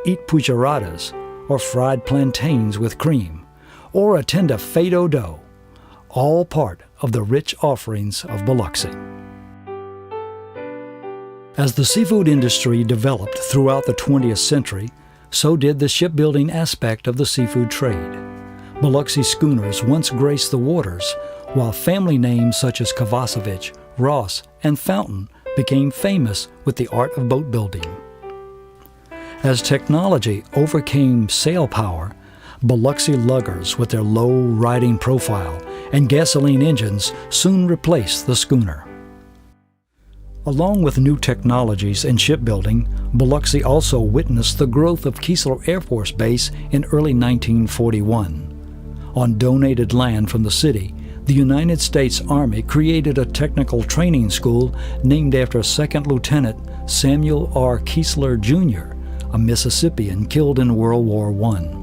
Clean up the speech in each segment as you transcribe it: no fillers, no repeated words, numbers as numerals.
eat pucheradas, or fried plantains with cream, or attend a fado dough, all part of the rich offerings of Biloxi. As the seafood industry developed throughout the 20th century, so did the shipbuilding aspect of the seafood trade. Biloxi schooners once graced the waters, while family names such as Kovacevic, Ross, and Fountain became famous with the art of boat building. As technology overcame sail power, Biloxi luggers with their low riding profile and gasoline engines soon replaced the schooner. Along with new technologies in shipbuilding, Biloxi also witnessed the growth of Keesler Air Force Base in early 1941. On donated land from the city, the United States Army created a technical training school named after Second Lieutenant Samuel R. Keesler, Jr., a Mississippian killed in World War I.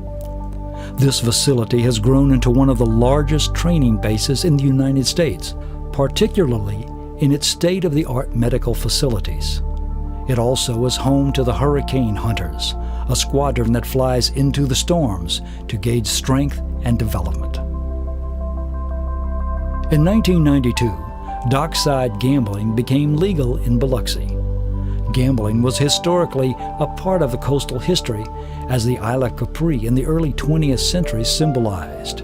This facility has grown into one of the largest training bases in the United States, particularly in its state-of-the-art medical facilities. It also is home to the Hurricane Hunters, a squadron that flies into the storms to gauge strength and development. In 1992, dockside gambling became legal in Biloxi. Gambling was historically a part of the coastal history, as the Isla Capri in the early 20th century symbolized.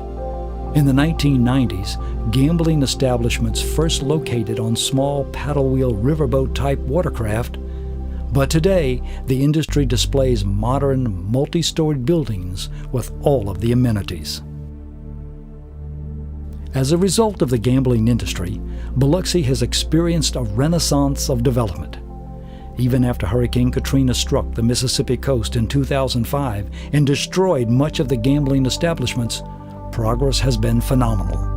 In the 1990s, gambling establishments first located on small paddle wheel riverboat-type watercraft, but today the industry displays modern, multi-storied buildings with all of the amenities. As a result of the gambling industry, Biloxi has experienced a renaissance of development. Even after Hurricane Katrina struck the Mississippi coast in 2005 and destroyed much of the gambling establishments, progress has been phenomenal.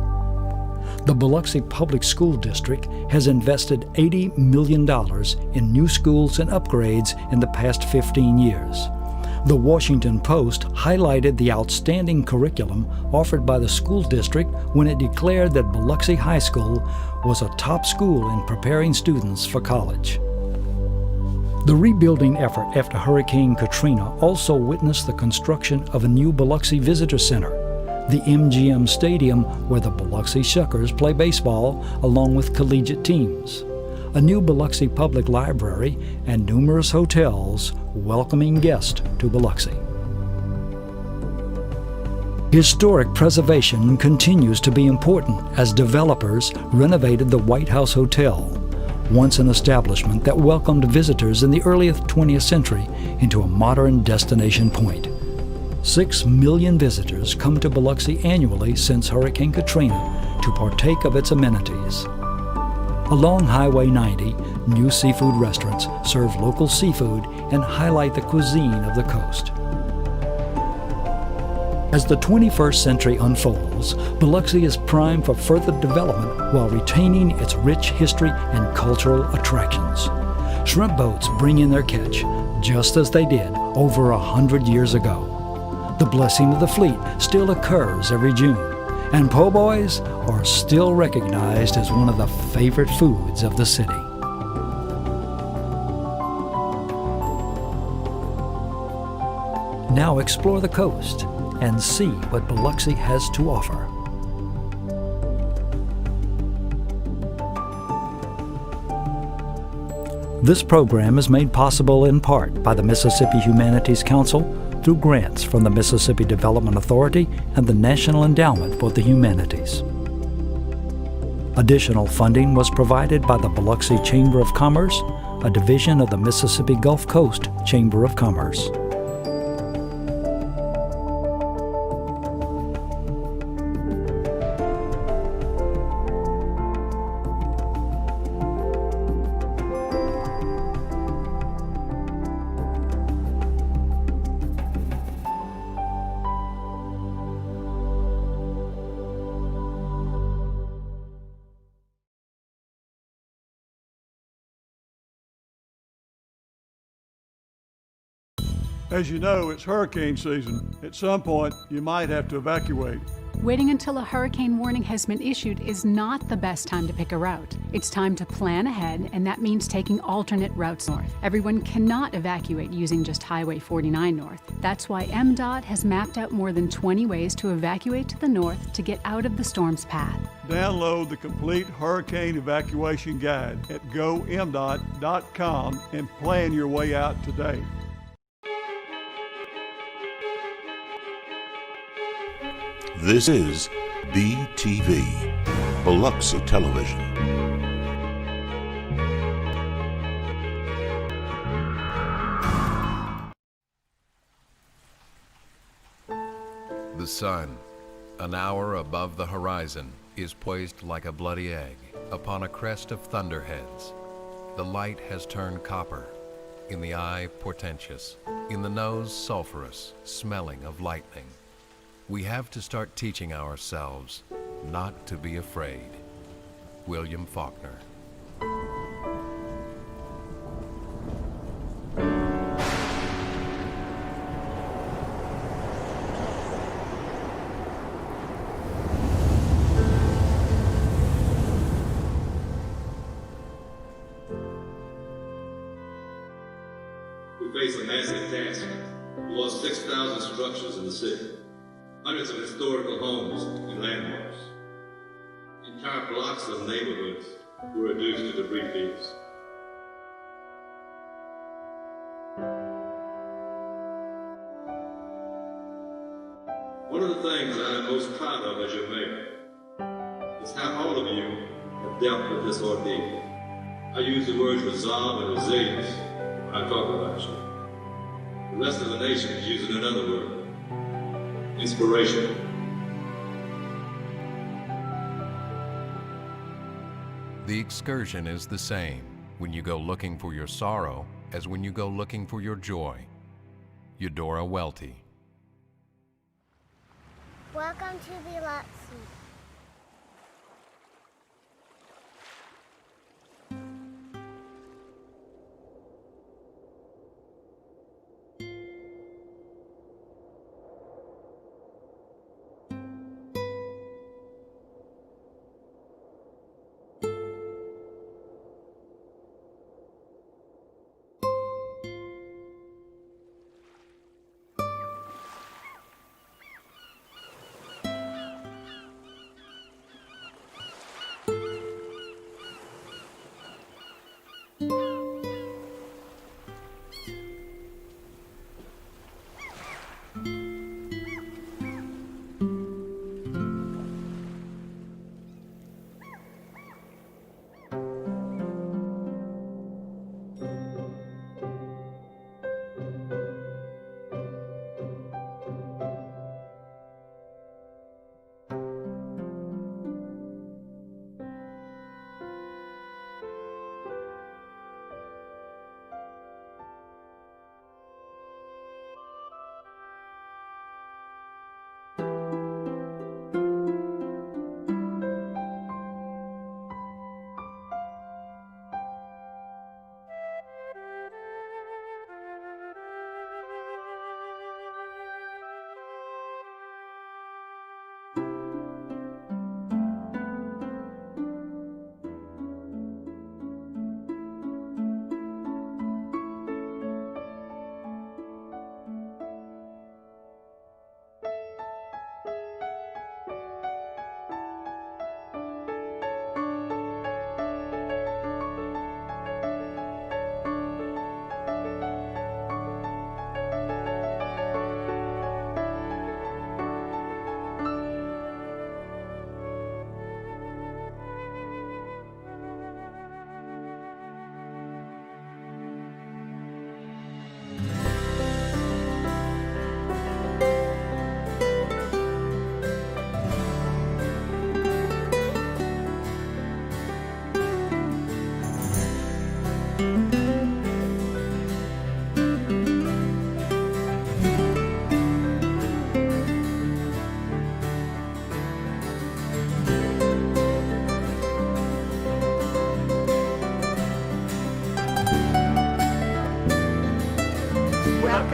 The Biloxi Public School District has invested $80 million in new schools and upgrades in the past 15 years. The Washington Post highlighted the outstanding curriculum offered by the school district when it declared that Biloxi High School was a top school in preparing students for college. The rebuilding effort after Hurricane Katrina also witnessed the construction of a new Biloxi Visitor Center, the MGM Stadium where the Biloxi Shuckers play baseball along with collegiate teams, a new Biloxi Public Library, and numerous hotels welcoming guests to Biloxi. Historic preservation continues to be important as developers renovated the White House Hotel, once an establishment that welcomed visitors in the early 20th century, into a modern destination point. 6 million visitors come to Biloxi annually since Hurricane Katrina to partake of its amenities. Along Highway 90, new seafood restaurants serve local seafood and highlight the cuisine of the coast. As the 21st century unfolds, Biloxi is primed for further development while retaining its rich history and cultural attractions. Shrimp boats bring in their catch, just as they did over 100 years ago. The blessing of the fleet still occurs every June, and po' boys are still recognized as one of the favorite foods of the city. Now explore the coast and see what Biloxi has to offer. This program is made possible in part by the Mississippi Humanities Council through grants from the Mississippi Development Authority and the National Endowment for the Humanities. Additional funding was provided by the Biloxi Chamber of Commerce, a division of the Mississippi Gulf Coast Chamber of Commerce. As you know, it's hurricane season. At some point, you might have to evacuate. Waiting until a hurricane warning has been issued is not the best time to pick a route. It's time to plan ahead, and that means taking alternate routes north. Everyone cannot evacuate using just Highway 49 north. That's why MDOT has mapped out more than 20 ways to evacuate to the north to get out of the storm's path. Download the complete hurricane evacuation guide at gomdot.com and plan your way out today. This is BTV, Biloxi Television. The sun, an hour above the horizon, is poised like a bloody egg upon a crest of thunderheads. The light has turned copper, in the eye portentous, in the nose sulphurous, smelling of lightning. We have to start teaching ourselves not to be afraid. William Faulkner. We face a massive task. We lost 6,000 structures in the city. Hundreds of historical homes and landmarks. Entire blocks of neighborhoods were reduced to debris fields. One of the things I am most proud of as your mayor is how all of you have dealt with this ordeal. I use the words resolve and resilience when I talk about you. The rest of the nation is using another word. Inspiration. The excursion is the same when you go looking for your sorrow as when you go looking for your joy. Eudora Welty. Welcome to Biloxi.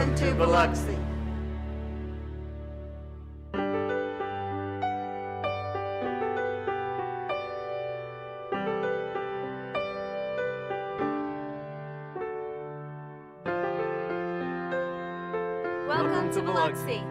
Welcome to Biloxi. Welcome to Biloxi.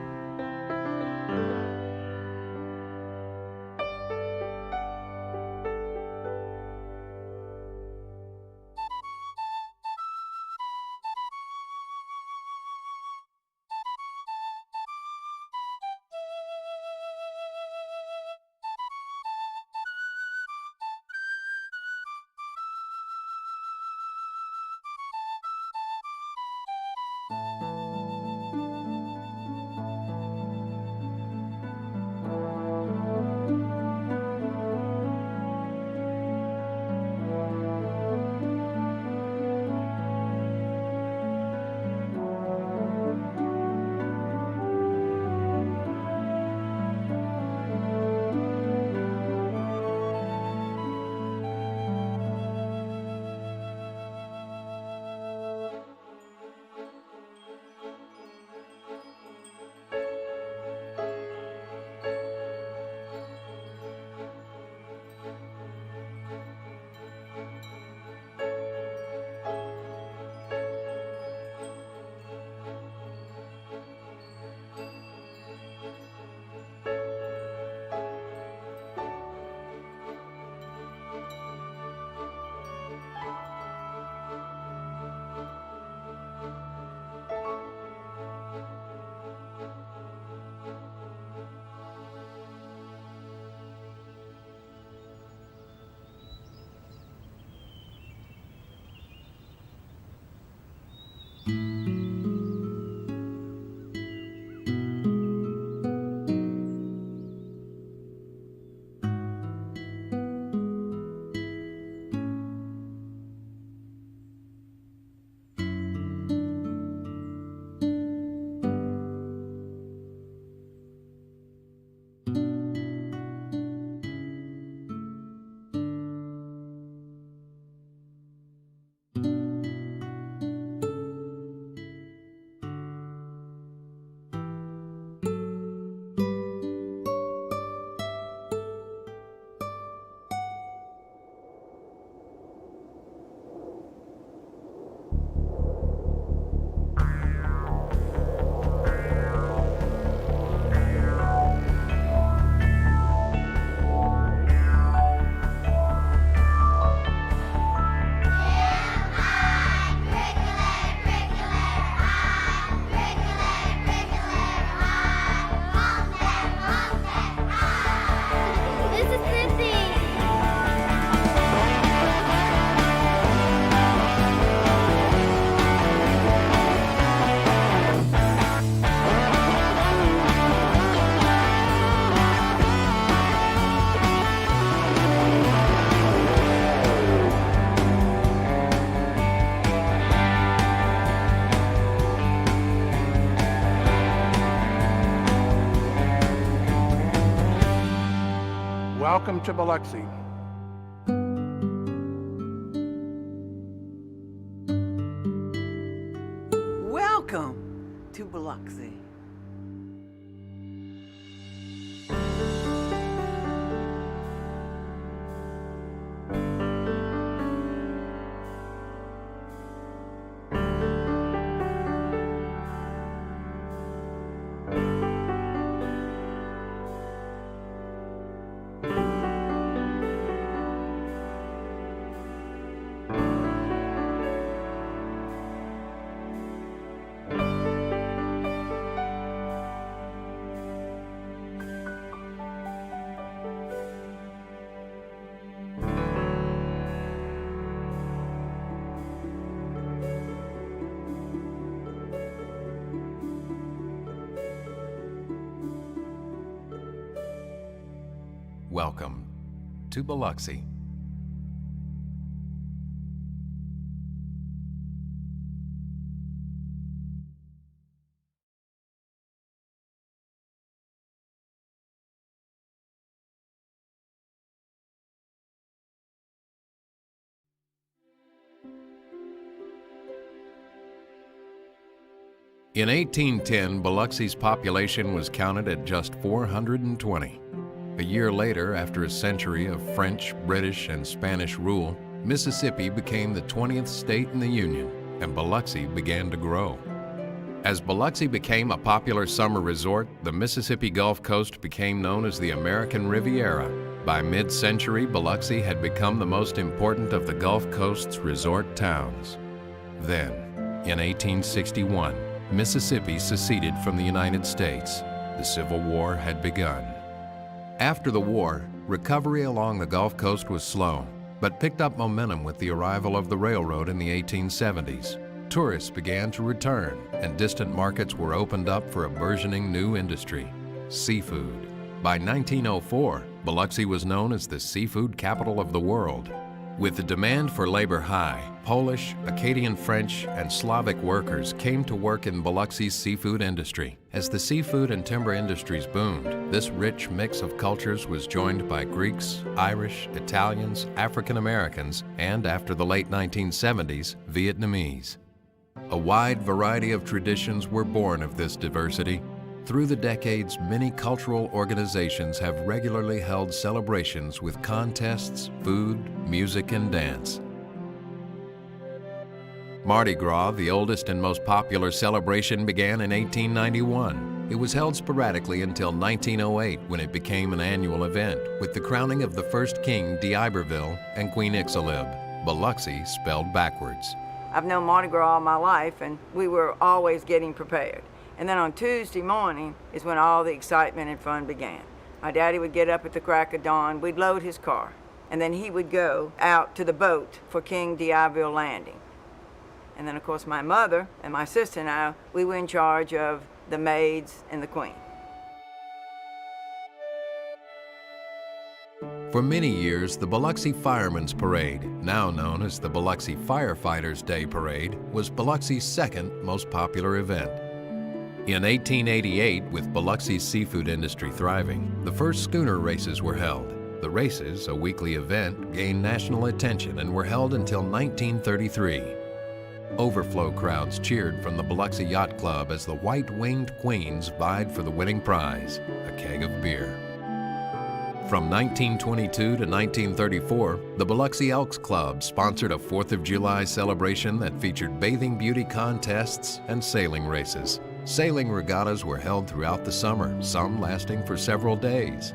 Welcome to Biloxi. Welcome to Biloxi. Welcome to Biloxi. In 1810, Biloxi's population was counted at just 420. A year later, after a century of French, British, and Spanish rule, Mississippi became the 20th state in the Union, and Biloxi began to grow. As Biloxi became a popular summer resort, the Mississippi Gulf Coast became known as the American Riviera. By mid-century, Biloxi had become the most important of the Gulf Coast's resort towns. Then, in 1861, Mississippi seceded from the United States. The Civil War had begun. After the war, recovery along the Gulf Coast was slow, but picked up momentum with the arrival of the railroad in the 1870s. Tourists began to return, and distant markets were opened up for a burgeoning new industry, seafood. By 1904, Biloxi was known as the seafood capital of the world. With the demand for labor high, Polish, Acadian French, and Slavic workers came to work in Biloxi's seafood industry. As the seafood and timber industries boomed, this rich mix of cultures was joined by Greeks, Irish, Italians, African Americans, and after the late 1970s, Vietnamese. A wide variety of traditions were born of this diversity. Through the decades, many cultural organizations have regularly held celebrations with contests, food, music, and dance. Mardi Gras, the oldest and most popular celebration, began in 1891. It was held sporadically until 1908, when it became an annual event, with the crowning of the first king, d'Iberville, and Queen Ixtalib, Biloxi spelled backwards. I've known Mardi Gras all my life, and we were always getting prepared. And then on Tuesday morning is when all the excitement and fun began. My daddy would get up at the crack of dawn, we'd load his car, and then he would go out to the boat for King d'Iberville Landing. And then, of course, my mother and my sister and I, we were in charge of the maids and the queen. For many years, the Biloxi Firemen's Parade, now known as the Biloxi Firefighters' Day Parade, was Biloxi's second most popular event. In 1888, with Biloxi's seafood industry thriving, the first schooner races were held. The races, a weekly event, gained national attention and were held until 1933. Overflow crowds cheered from the Biloxi Yacht Club as the white-winged queens vied for the winning prize, a keg of beer. From 1922 to 1934, the Biloxi Elks Club sponsored a 4th of July celebration that featured bathing beauty contests and sailing races. Sailing regattas were held throughout the summer, some lasting for several days.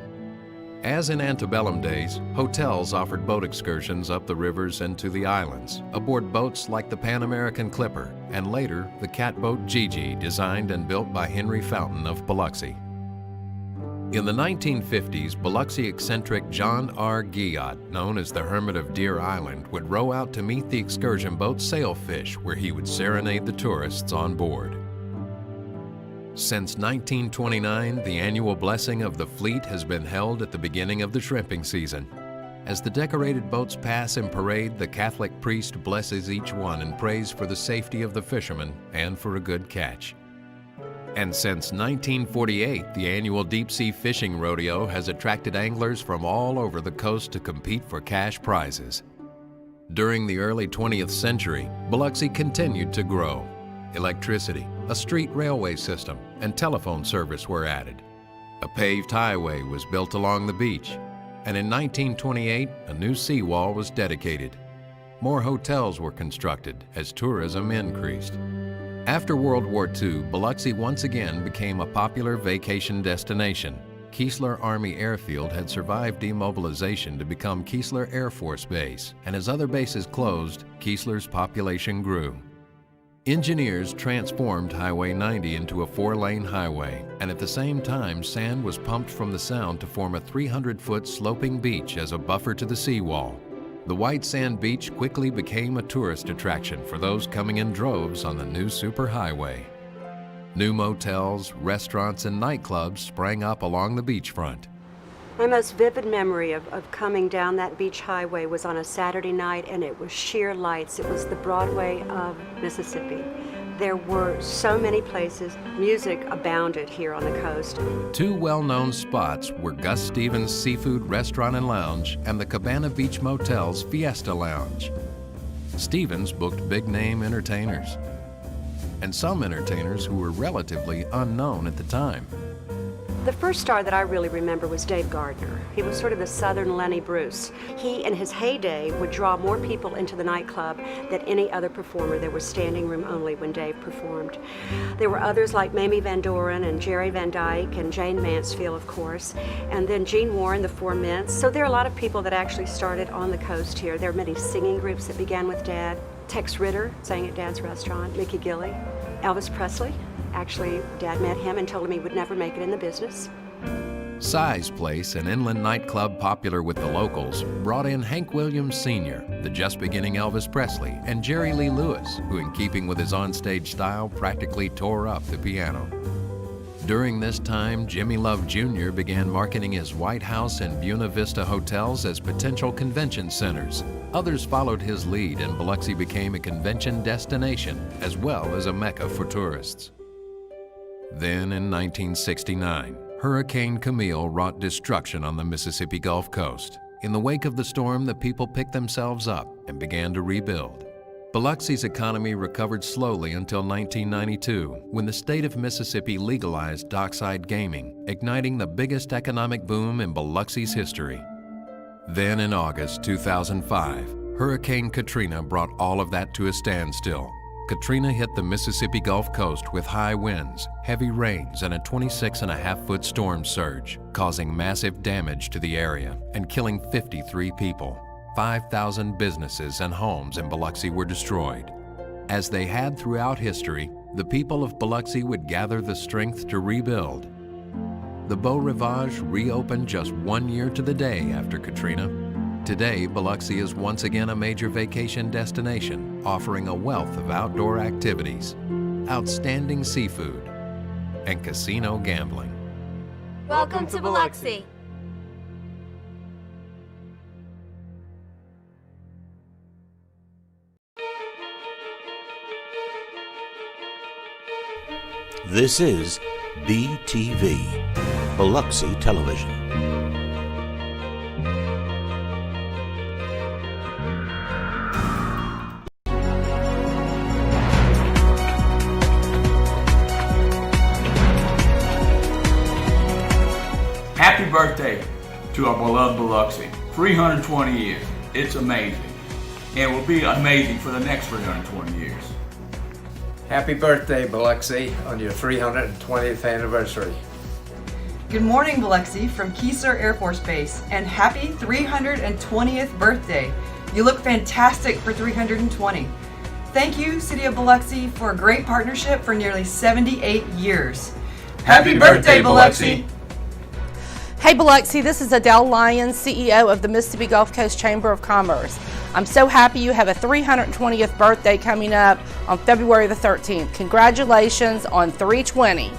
As in antebellum days, hotels offered boat excursions up the rivers and to the islands, aboard boats like the Pan American Clipper, and later the catboat Gigi, designed and built by Henry Fountain of Biloxi. In the 1950s, Biloxi eccentric John R. Guillotte, known as the Hermit of Deer Island, would row out to meet the excursion boat Sailfish, where he would serenade the tourists on board. Since 1929, the annual blessing of the fleet has been held at the beginning of the shrimping season. As the decorated boats pass in parade, the Catholic priest blesses each one and prays for the safety of the fishermen and for a good catch. And since 1948, the annual deep-sea fishing rodeo has attracted anglers from all over the coast to compete for cash prizes. During the early 20th century, Biloxi continued to grow. Electricity, a street railway system, and telephone service were added. A paved highway was built along the beach, and in 1928, a new seawall was dedicated. More hotels were constructed as tourism increased. After World War II, Biloxi once again became a popular vacation destination. Keesler Army Airfield had survived demobilization to become Keesler Air Force Base, and as other bases closed, Keesler's population grew. Engineers transformed Highway 90 into a 4-lane highway, and at the same time, sand was pumped from the Sound to form a 300-foot sloping beach as a buffer to the seawall. The white sand beach quickly became a tourist attraction for those coming in droves on the new superhighway. New motels, restaurants, and nightclubs sprang up along the beachfront. My most vivid memory of coming down that beach highway was on a Saturday night, and it was sheer lights. It was the Broadway of Mississippi. There were so many places. Music abounded here on the coast. Two well-known spots were Gus Stevens' Seafood Restaurant and Lounge and the Cabana Beach Motel's Fiesta Lounge. Stevens booked big-name entertainers. and some entertainers who were relatively unknown at the time. The first star that I really remember was Dave Gardner. He was sort of the Southern Lenny Bruce. He, in his heyday, would draw more people into the nightclub than any other performer. There was standing room only when Dave performed. There were others like Mamie Van Doren and Jerry Van Dyke and Jane Mansfield, of course, and then Gene Warren, the Four Mints. So there are a lot of people that actually started on the coast here. There are many singing groups that began with Dad. Tex Ritter sang at Dad's restaurant, Mickey Gilley, Elvis Presley. Actually, Dad met him and told him he would never make it in the business. Si's Place, an inland nightclub popular with the locals, brought in Hank Williams Sr., the just beginning Elvis Presley, and Jerry Lee Lewis, who in keeping with his onstage style practically tore up the piano. During this time, Jimmy Love Jr. began marketing his White House and Buena Vista hotels as potential convention centers. Others followed his lead, and Biloxi became a convention destination as well as a mecca for tourists. Then in 1969, Hurricane Camille wrought destruction on the Mississippi Gulf Coast. In the wake of the storm, the people picked themselves up and began to rebuild. Biloxi's economy recovered slowly until 1992, when the state of Mississippi legalized dockside gaming, igniting the biggest economic boom in Biloxi's history. Then in August 2005, Hurricane Katrina brought all of that to a standstill. Katrina hit the Mississippi Gulf Coast with high winds, heavy rains, and a 26.5-foot storm surge, causing massive damage to the area and killing 53 people. 5,000 businesses and homes in Biloxi were destroyed. As they had throughout history, the people of Biloxi would gather the strength to rebuild. The Beau Rivage reopened just 1 year to the day after Katrina. Today, Biloxi is once again a major vacation destination, offering a wealth of outdoor activities, outstanding seafood, and casino gambling. Welcome to Biloxi. This is BTV, Biloxi Television. Happy birthday to our beloved Biloxi. 320 years. It's amazing. And will be amazing for the next 320 years. Happy birthday, Biloxi, on your 320th anniversary. Good morning, Biloxi, from Keesler Air Force Base, and happy 320th birthday. You look fantastic for 320. Thank you, City of Biloxi, for a great partnership for nearly 78 years. Happy birthday, Biloxi. Hey Biloxi, this is Adele Lyons, CEO of the Mississippi Gulf Coast Chamber of Commerce. I'm so happy you have a 320th birthday coming up on February the 13th. Congratulations on 320.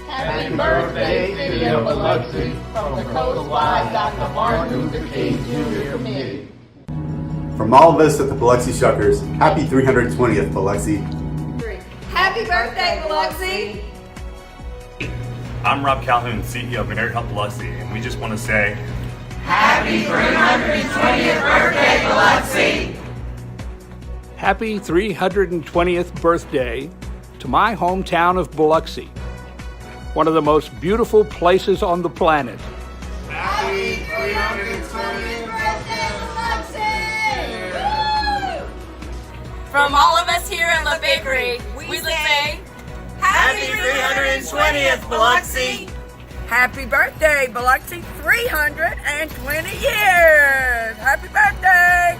Happy birthday, City of Biloxi, from the Coastwide Dr. Martin Luther King Jr. Committee. From all of us at the Biloxi Shuckers, happy 320th, Biloxi. Happy birthday, Biloxi. I'm Rob Calhoun, CEO of Marriott Health Biloxi, and we just want to say, Happy 320th birthday, Biloxi! Happy 320th birthday to my hometown of Biloxi, one of the most beautiful places on the planet. Happy 320th birthday, Biloxi! From all of us here at La Bakery, we say, Happy 320th, Biloxi! Happy birthday, Biloxi, 320 years! Happy birthday!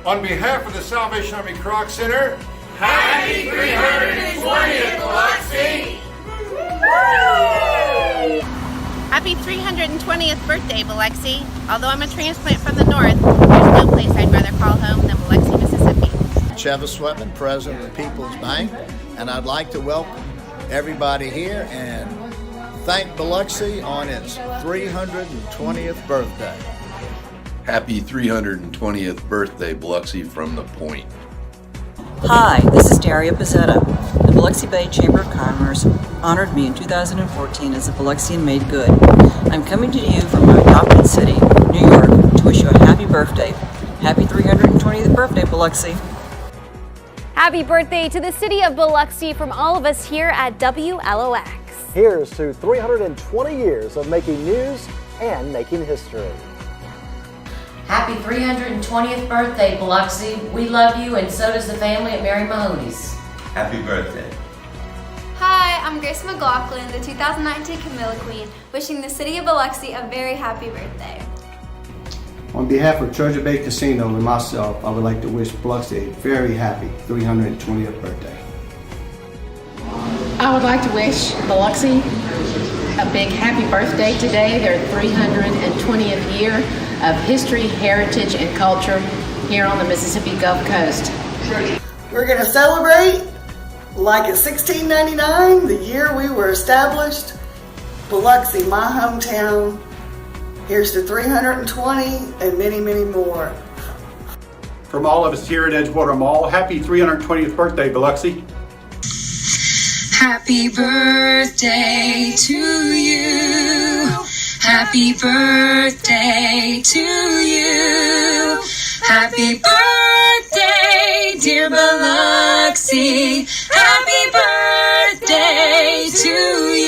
On behalf of the Salvation Army Kroc Center, Happy 320th, Biloxi! Happy 320th birthday, Biloxi. Although I'm a transplant from the north, there's no place I'd rather call home than Biloxi, Mississippi. Chevis Sweatman, President of the People's Bank, and I'd like to welcome everybody here and thank Biloxi on its 320th birthday. Happy 320th birthday, Biloxi, from the Point. Hi, this is Daria Pizzetta. The Biloxi Bay Chamber of Commerce honored me in 2014 as a Biloxian made good. I'm coming to you from my adopted city, New York, to wish you a happy birthday. Happy 320th birthday, Biloxi. Happy birthday to the city of Biloxi from all of us here at WLOX. Here's to 320 years of making news and making history. Happy 320th birthday, Biloxi. We love you, and so does the family at Mary Mahoney's. Happy birthday. Hi, I'm Grace McLaughlin, the 2019 Camilla Queen, wishing the city of Biloxi a very happy birthday. On behalf of Treasure Bay Casino and myself, I would like to wish Biloxi a very happy 320th birthday. I would like to wish Biloxi a big happy birthday today, their 320th year of history, heritage, and culture here on the Mississippi Gulf Coast. We're going to celebrate like it's 1699, the year we were established. Biloxi, my hometown. Here's to 320 and many, many more. From all of us here at Edgewater Mall, happy 320th birthday, Biloxi. Happy birthday to you. Happy birthday to you. Happy birthday, dear Biloxi. Happy birthday to you.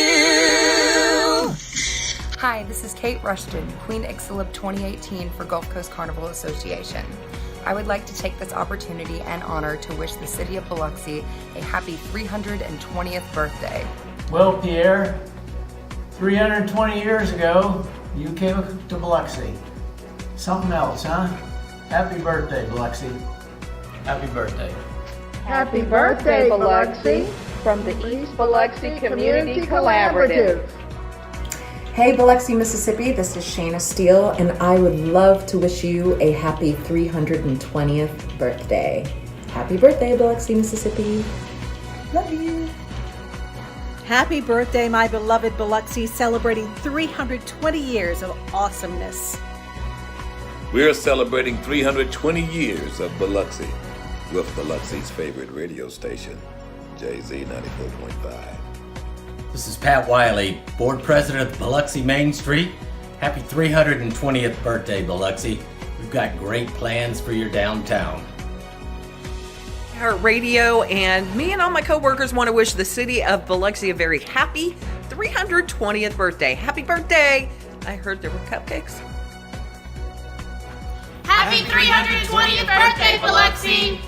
Hi, this is Kate Rushton, Queen Ixalib 2018 for Gulf Coast Carnival Association. I would like to take this opportunity and honor to wish the city of Biloxi a happy 320th birthday. Well, Pierre, 320 years ago, you came to Biloxi. Something else, huh? Happy birthday, Biloxi. Happy birthday. Happy birthday, Biloxi, from the East Biloxi Community Collaborative. Hey Biloxi, Mississippi, this is Shayna Steele, and I would love to wish you a happy 320th birthday. Happy birthday, Biloxi, Mississippi. Love you. Happy birthday, my beloved Biloxi, celebrating 320 years of awesomeness. We're celebrating 320 years of Biloxi with Biloxi's favorite radio station, JZ 94.5. This is Pat Wiley, Board President of Biloxi Main Street. Happy 320th birthday, Biloxi. We've got great plans for your downtown. Our radio, and me and all my co-workers want to wish the city of Biloxi a very happy 320th birthday. Happy birthday! I heard there were cupcakes. Happy 320th birthday, Biloxi!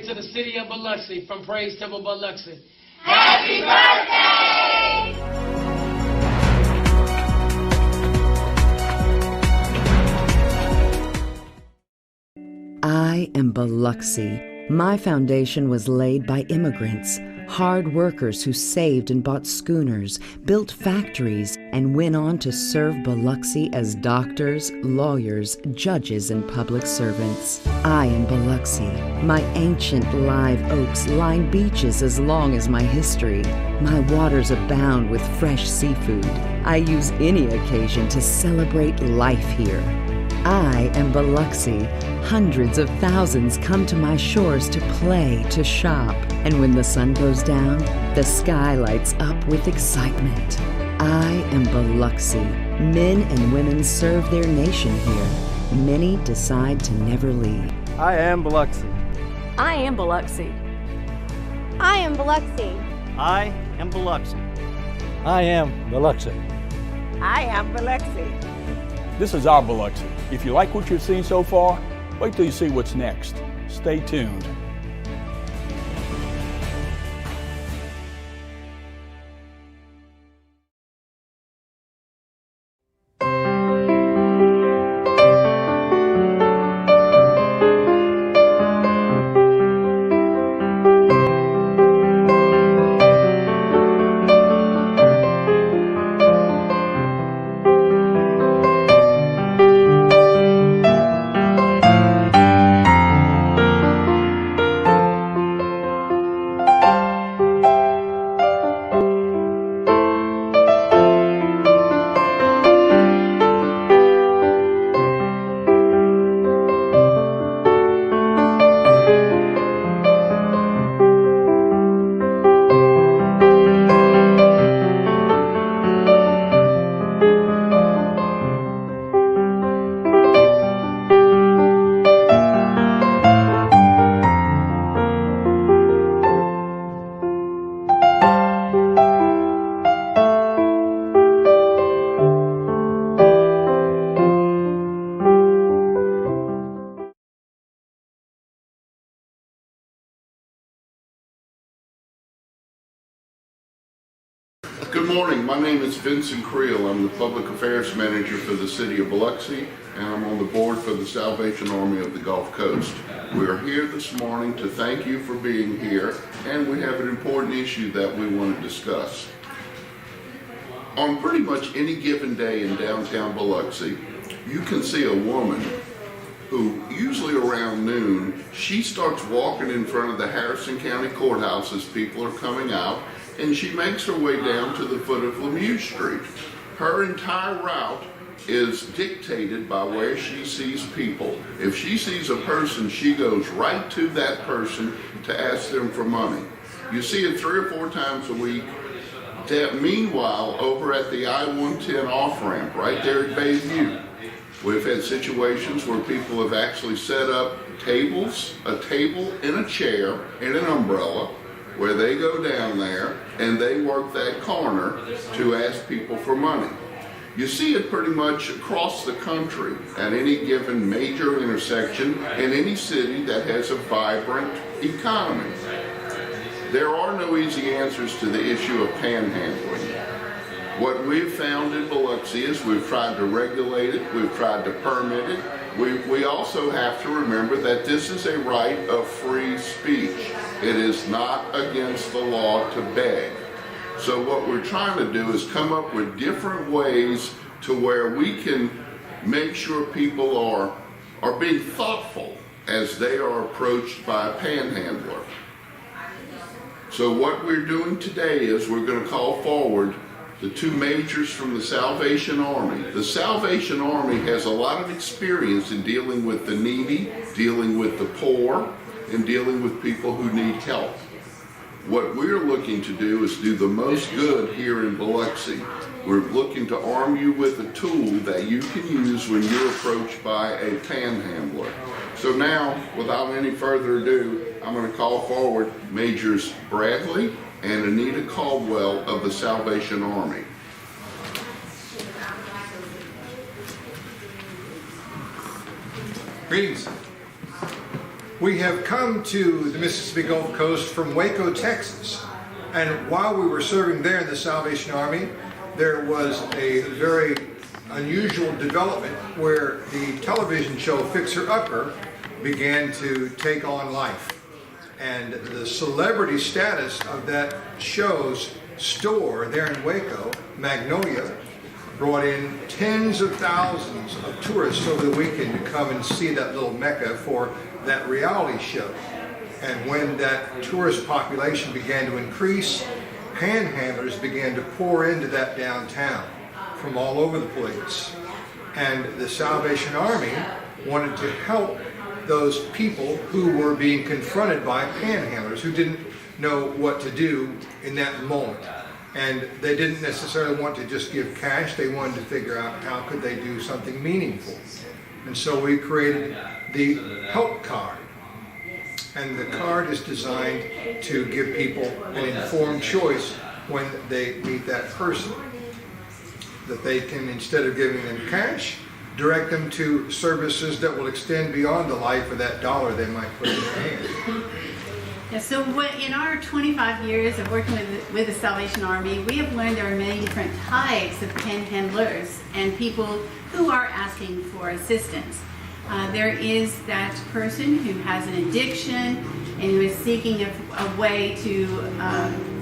To the city of Biloxi from Praise Temple Biloxi. Happy birthday! I am Biloxi. My foundation was laid by immigrants, hard workers who saved and bought schooners, built factories, and went on to serve Biloxi as doctors, lawyers, judges, and public servants. I am Biloxi. My ancient live oaks line beaches as long as my history. My waters abound with fresh seafood. I use any occasion to celebrate life here. I am Biloxi. Hundreds of thousands come to my shores to play, to shop. And when the sun goes down, the sky lights up with excitement. I am Biloxi. Men and women serve their nation here. Many decide to never leave. I am Biloxi. I am Biloxi. I am Biloxi. I am Biloxi. I am Biloxi. I am Biloxi. This is our Biloxi. If you like what you've seen so far, wait till you see what's next. Stay tuned. Good morning. My name is Vincent Creel. I'm the Public Affairs Manager for the City of Biloxi, and I'm on the board for the Salvation Army of the Gulf Coast. We are here this morning to thank you for being here, and we have an important issue that we want to discuss. On pretty much any given day in downtown Biloxi, you can see a woman who, usually around noon, she starts walking in front of the Harrison County Courthouse as people are coming out, and she makes her way down to the foot of Lemieux Street. Her entire route is dictated by where she sees people. If she sees a person, she goes right to that person to ask them for money. You see it 3 or 4 times a week. Meanwhile, over at the I-110 off-ramp, right there at Bayview, we've had situations where people have actually set up tables, a table and a chair and an umbrella, where they go down there and they work that corner to ask people for money. You see it pretty much across the country at any given major intersection in any city that has a vibrant economy. There are no easy answers to the issue of panhandling. What we've found in Biloxi is we've tried to regulate it, we've tried to permit it. We also have to remember that this is a right of free speech. It is not against the law to beg. So what we're trying to do is come up with different ways to where we can make sure people are being thoughtful as they are approached by a panhandler. So what we're doing today is we're going to call forward the 2 majors from the Salvation Army. The Salvation Army has a lot of experience in dealing with the needy, dealing with the poor, and dealing with people who need help. What we're looking to do is do the most good here in Biloxi. We're looking to arm you with a tool that you can use when you're approached by a panhandler. So now, without any further ado, I'm going to call forward Majors Bradley and Anita Caldwell of the Salvation Army. Greetings. We have come to the Mississippi Gulf Coast from Waco, Texas. And while we were serving there in the Salvation Army, there was a very unusual development where the television show Fixer Upper began to take on life. And the celebrity status of that show's store there in Waco, Magnolia, brought in tens of thousands of tourists over the weekend to come and see that little mecca for that reality show. And when that tourist population began to increase, panhandlers began to pour into that downtown from all over the place. And the Salvation Army wanted to help those people who were being confronted by panhandlers who didn't know what to do in that moment. And they didn't necessarily want to just give cash, they wanted to figure out how could they do something meaningful. And so we created the help card. And the card is designed to give people an informed choice when they meet that person. That they can, instead of giving them cash, direct them to services that will extend beyond the life of that dollar they might put in their hand. Yeah, so in our 25 years of working with the Salvation Army, we have learned there are many different types of panhandlers and people who are asking for assistance. There is that person who has an addiction and who is seeking a way to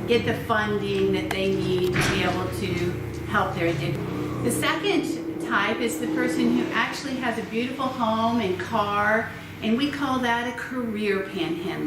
get the funding that they need to be able to help their addiction. The second type is the person who actually has a beautiful home and car, and we call that a career panhandler.